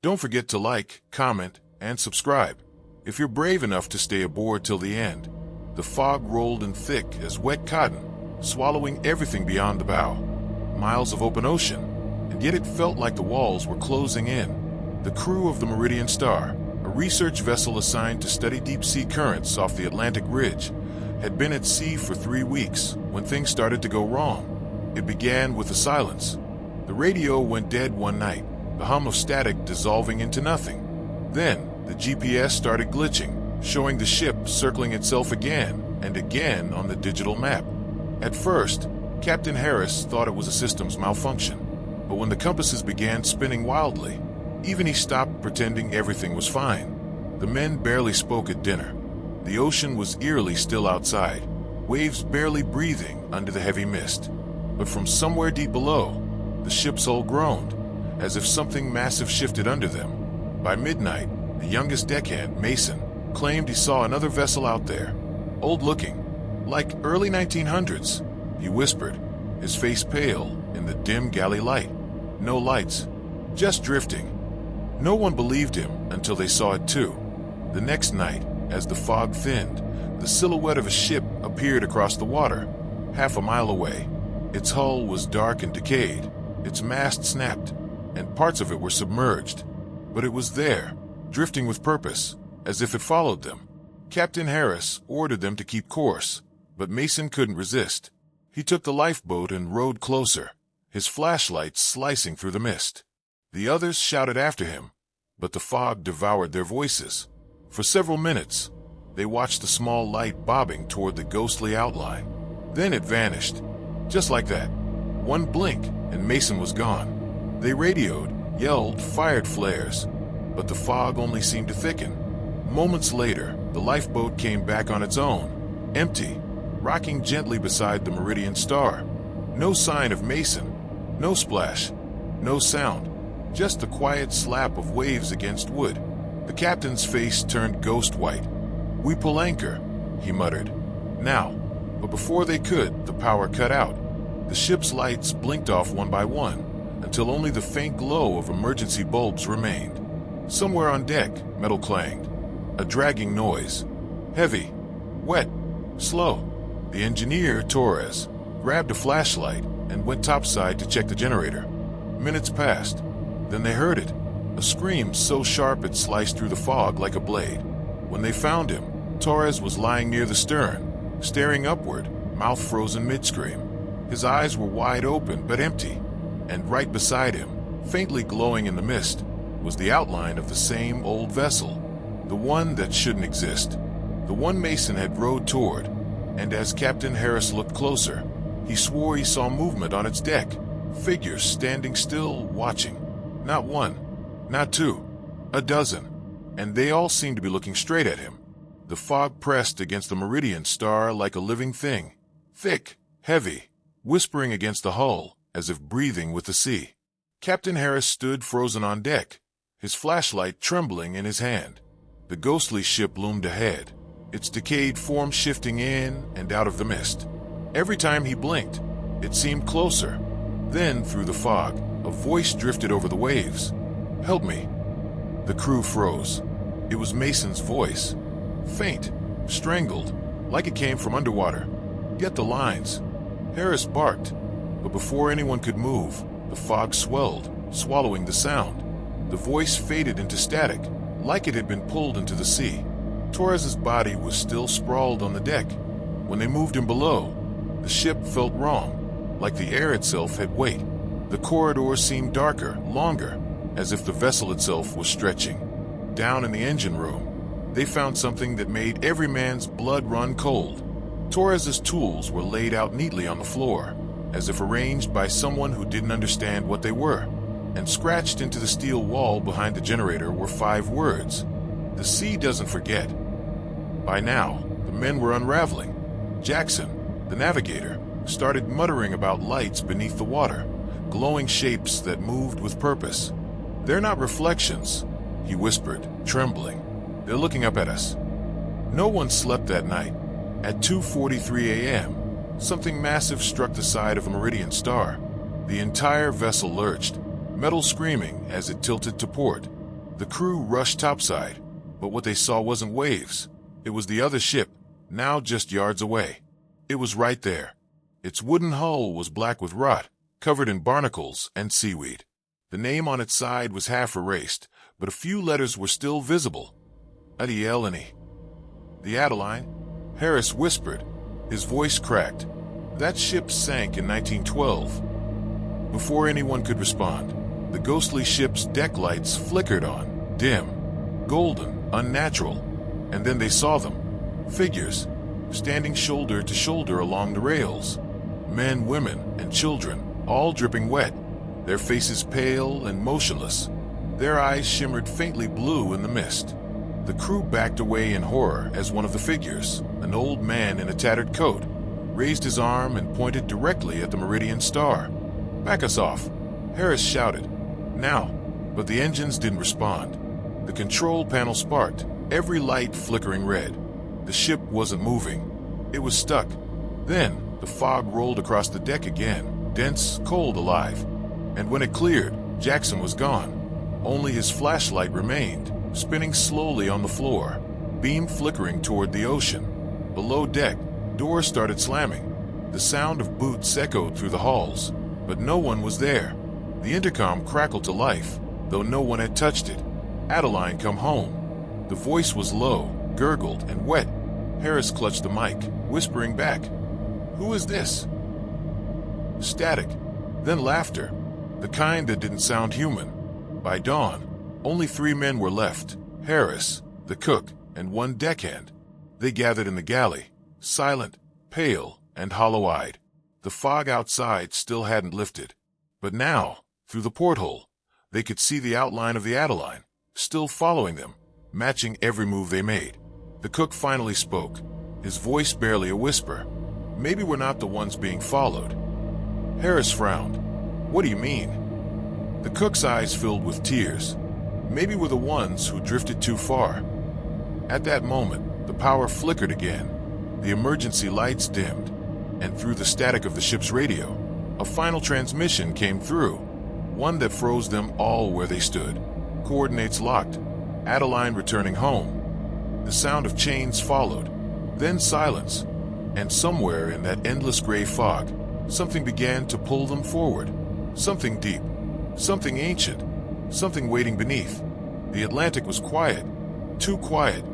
Don't forget to like, comment, and subscribe if you're brave enough to stay aboard till the end. The fog rolled in thick as wet cotton, swallowing everything beyond the bow. Miles of open ocean, and yet it felt like the walls were closing in. The crew of the Meridian Star, a research vessel assigned to study deep-sea currents off the Atlantic Ridge, had been at sea for 3 weeks when things started to go wrong. It began with a silence. The radio went dead one night, the hum of static dissolving into nothing. Then, the GPS started glitching, showing the ship circling itself again and again on the digital map. At first, Captain Harris thought it was a systems malfunction, but when the compasses began spinning wildly, even he stopped pretending everything was fine. The men barely spoke at dinner. The ocean was eerily still outside, waves barely breathing under the heavy mist. But from somewhere deep below, the ship's hull groaned, as if something massive shifted under them. By midnight, the youngest deckhand, Mason, claimed he saw another vessel out there, old-looking, like early 1900s. He whispered, his face pale in the dim galley light. No lights, just drifting. No one believed him until they saw it too. The next night, as the fog thinned, the silhouette of a ship appeared across the water, half a mile away. Its hull was dark and decayed, its mast snapped, and parts of it were submerged. But it was there, drifting with purpose, as if it followed them. Captain Harris ordered them to keep course, but Mason couldn't resist. He took the lifeboat and rowed closer, his flashlight slicing through the mist. The others shouted after him, but the fog devoured their voices. For several minutes, they watched the small light bobbing toward the ghostly outline. Then it vanished, just like that. One blink, and Mason was gone. They radioed, yelled, fired flares, but the fog only seemed to thicken. Moments later, the lifeboat came back on its own, empty, rocking gently beside the Meridian Star. No sign of Mason, no splash, no sound, just the quiet slap of waves against wood. The captain's face turned ghost white. "We pull anchor," he muttered. "Now." But before they could, the power cut out. The ship's lights blinked off one by one, until only the faint glow of emergency bulbs remained. Somewhere on deck, metal clanged. A dragging noise. Heavy, wet, slow. The engineer, Torres, grabbed a flashlight and went topside to check the generator. Minutes passed. Then they heard it. A scream so sharp it sliced through the fog like a blade. When they found him, Torres was lying near the stern, staring upward, mouth frozen mid-scream. His eyes were wide open but empty, and right beside him, faintly glowing in the mist, was the outline of the same old vessel, the one that shouldn't exist, the one Mason had rowed toward. And as Captain Harris looked closer, he swore he saw movement on its deck, figures standing still, watching. Not one, not two, a dozen, and they all seemed to be looking straight at him. The fog pressed against the Meridian Star like a living thing, thick, heavy, whispering against the hull as if breathing with the sea. Captain Harris stood frozen on deck, his flashlight trembling in his hand. The ghostly ship loomed ahead, its decayed form shifting in and out of the mist. Every time he blinked, it seemed closer. Then, through the fog, a voice drifted over the waves. "Help me." The crew froze. It was Mason's voice. Faint, strangled, like it came from underwater. "Get the lines." Harris barked, but before anyone could move, the fog swelled, swallowing the sound. The voice faded into static, like it had been pulled into the sea. Torres's body was still sprawled on the deck. When they moved him below, the ship felt wrong, like the air itself had weight. The corridor seemed darker, longer, as if the vessel itself was stretching. Down in the engine room, they found something that made every man's blood run cold. Torres's tools were laid out neatly on the floor, as if arranged by someone who didn't understand what they were. And scratched into the steel wall behind the generator were 5 words. "The sea doesn't forget." By now, the men were unraveling. Jackson, the navigator, started muttering about lights beneath the water, glowing shapes that moved with purpose. "They're not reflections," he whispered, trembling. "They're looking up at us." No one slept that night. At 2:43 a.m., something massive struck the side of a Meridian Star. The entire vessel lurched, metal screaming as it tilted to port. The crew rushed topside, but what they saw wasn't waves. It was the other ship, now just yards away. It was right there. Its wooden hull was black with rot, covered in barnacles and seaweed. The name on its side was half erased, but a few letters were still visible. Adielini. The Adeline? Harris whispered. His voice cracked. That ship sank in 1912. Before anyone could respond, the ghostly ship's deck lights flickered on, dim, golden, unnatural, and then they saw them. Figures, standing shoulder to shoulder along the rails. Men, women, and children, all dripping wet, their faces pale and motionless. Their eyes shimmered faintly blue in the mist. The crew backed away in horror as one of the figures, an old man in a tattered coat, raised his arm and pointed directly at the Meridian Star. "Back us off," Harris shouted. "Now." But the engines didn't respond. The control panel sparked, every light flickering red. The ship wasn't moving. It was stuck. Then, the fog rolled across the deck again, dense, cold, alive. And when it cleared, Jackson was gone. Only his flashlight remained, spinning slowly on the floor, beam flickering toward the ocean. Below deck, doors started slamming. The sound of boots echoed through the halls, but no one was there. The intercom crackled to life, though no one had touched it. "Adeline, come home." The voice was low, gurgled, and wet. Harris clutched the mic, whispering back, "Who is this?" Static, then laughter, the kind that didn't sound human. By dawn, only 3 men were left, Harris, the cook, and 1 deckhand. They gathered in the galley, silent, pale, and hollow-eyed. The fog outside still hadn't lifted. But now, through the porthole, they could see the outline of the Adeline, still following them, matching every move they made. The cook finally spoke, his voice barely a whisper. "Maybe we're not the ones being followed." Harris frowned. "What do you mean?" The cook's eyes filled with tears. "Maybe we're the ones who drifted too far." At that moment, the power flickered again. The emergency lights dimmed, and through the static of the ship's radio, a final transmission came through, one that froze them all where they stood. Coordinates locked, Adeline returning home. The sound of chains followed, then silence, and somewhere in that endless gray fog, something began to pull them forward. Something deep, something ancient, something waiting beneath. The Atlantic was quiet, too quiet.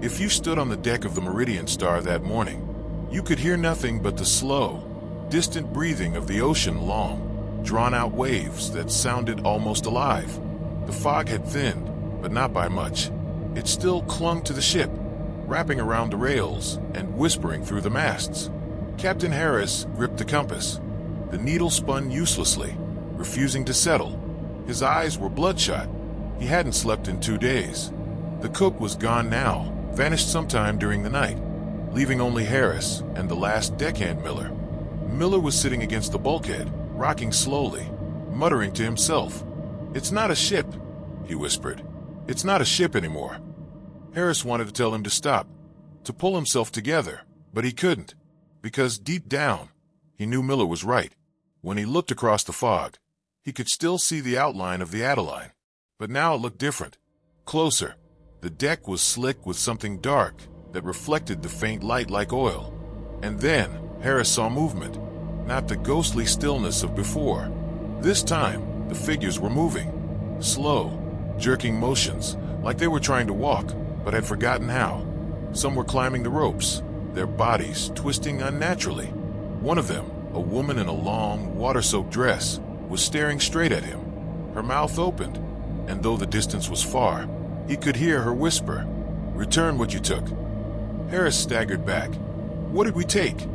If you stood on the deck of the Meridian Star that morning, you could hear nothing but the slow, distant breathing of the ocean, long, drawn-out waves that sounded almost alive. The fog had thinned, but not by much. It still clung to the ship, wrapping around the rails and whispering through the masts. Captain Harris gripped the compass. The needle spun uselessly, refusing to settle. His eyes were bloodshot. He hadn't slept in 2 days. The cook was gone now, vanished sometime during the night, leaving only Harris and the last deckhand Miller. Miller was sitting against the bulkhead, rocking slowly, muttering to himself. "It's not a ship," he whispered. "It's not a ship anymore." Harris wanted to tell him to stop, to pull himself together, but he couldn't, because deep down, he knew Miller was right. When he looked across the fog, he could still see the outline of the Adeline, but now it looked different, closer. The deck was slick with something dark that reflected the faint light like oil. And then Harris saw movement, not the ghostly stillness of before. This time, the figures were moving, slow, jerking motions, like they were trying to walk, but had forgotten how. Some were climbing the ropes, their bodies twisting unnaturally. One of them, a woman in a long, water-soaked dress, was staring straight at him. Her mouth opened, and though the distance was far, he could hear her whisper, "Return what you took." Harris staggered back. "What did we take?"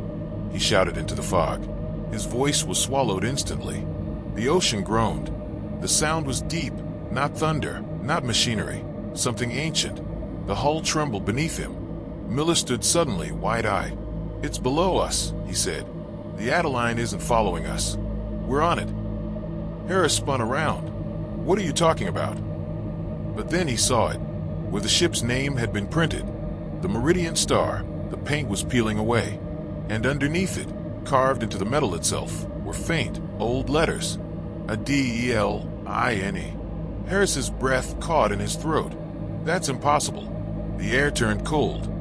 he shouted into the fog. His voice was swallowed instantly. The ocean groaned. The sound was deep, not thunder, not machinery, something ancient. The hull trembled beneath him. Miller stood suddenly, wide-eyed. "It's below us," he said. "The Adeline isn't following us. We're on it." Harris spun around. "What are you talking about?" But then he saw it, where the ship's name had been printed. The Meridian Star. The paint was peeling away, and underneath it, carved into the metal itself, were faint, old letters. A D-E-L-I-N-E. Harris's breath caught in his throat. That's impossible. The air turned cold.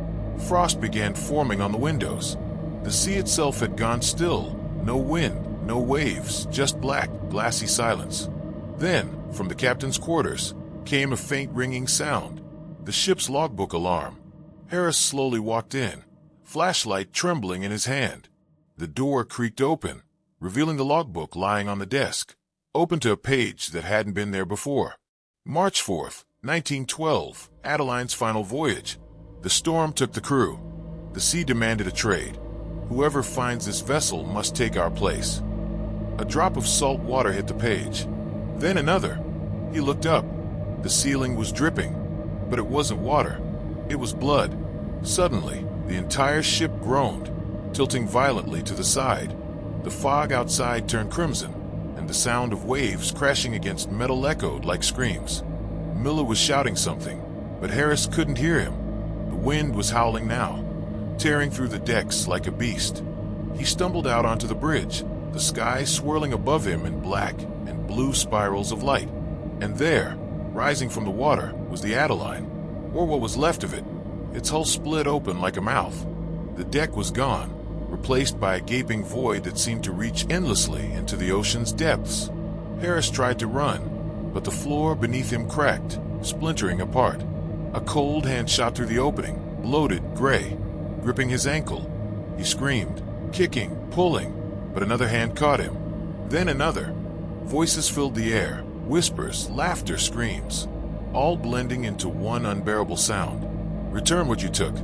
Frost began forming on the windows. The sea itself had gone still. No wind, no waves, just black, glassy silence. Then, from the captain's quarters, came a faint ringing sound. The ship's logbook alarm. Harris slowly walked in, flashlight trembling in his hand. The door creaked open, revealing the logbook lying on the desk, open to a page that hadn't been there before. March 4th, 1912, Adeline's final voyage. The storm took the crew. The sea demanded a trade. Whoever finds this vessel must take our place. A drop of salt water hit the page. Then another. He looked up. The ceiling was dripping, but it wasn't water. It was blood. Suddenly, the entire ship groaned, tilting violently to the side. The fog outside turned crimson, and the sound of waves crashing against metal echoed like screams. Miller was shouting something, but Harris couldn't hear him. The wind was howling now, tearing through the decks like a beast. He stumbled out onto the bridge, the sky swirling above him in black and blue spirals of light. And there, rising from the water, was the Adeline, or what was left of it. Its hull split open like a mouth. The deck was gone, replaced by a gaping void that seemed to reach endlessly into the ocean's depths. Harris tried to run, but the floor beneath him cracked, splintering apart. A cold hand shot through the opening, bloated, gray, gripping his ankle. He screamed, kicking, pulling, but another hand caught him. Then another. Voices filled the air, whispers, laughter, screams, all blending into one unbearable sound. Return what you took.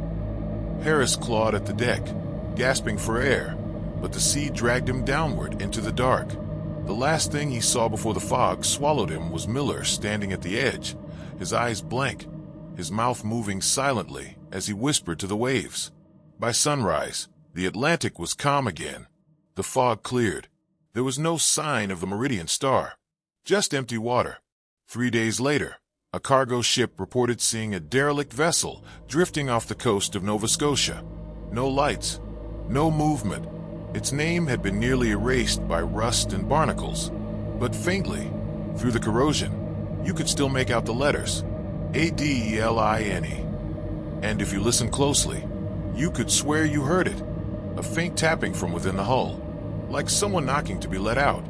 Harris clawed at the deck, gasping for air, but the sea dragged him downward into the dark. The last thing he saw before the fog swallowed him was Miller standing at the edge, his eyes blank, his mouth moving silently as he whispered to the waves. By sunrise, the Atlantic was calm again. The fog cleared. There was no sign of the Meridian Star, just empty water. 3 days later, a cargo ship reported seeing a derelict vessel drifting off the coast of Nova Scotia. No lights, no movement. Its name had been nearly erased by rust and barnacles, but faintly, through the corrosion, you could still make out the letters, Adeline. And if you listened closely, you could swear you heard it, a faint tapping from within the hull, like someone knocking to be let out.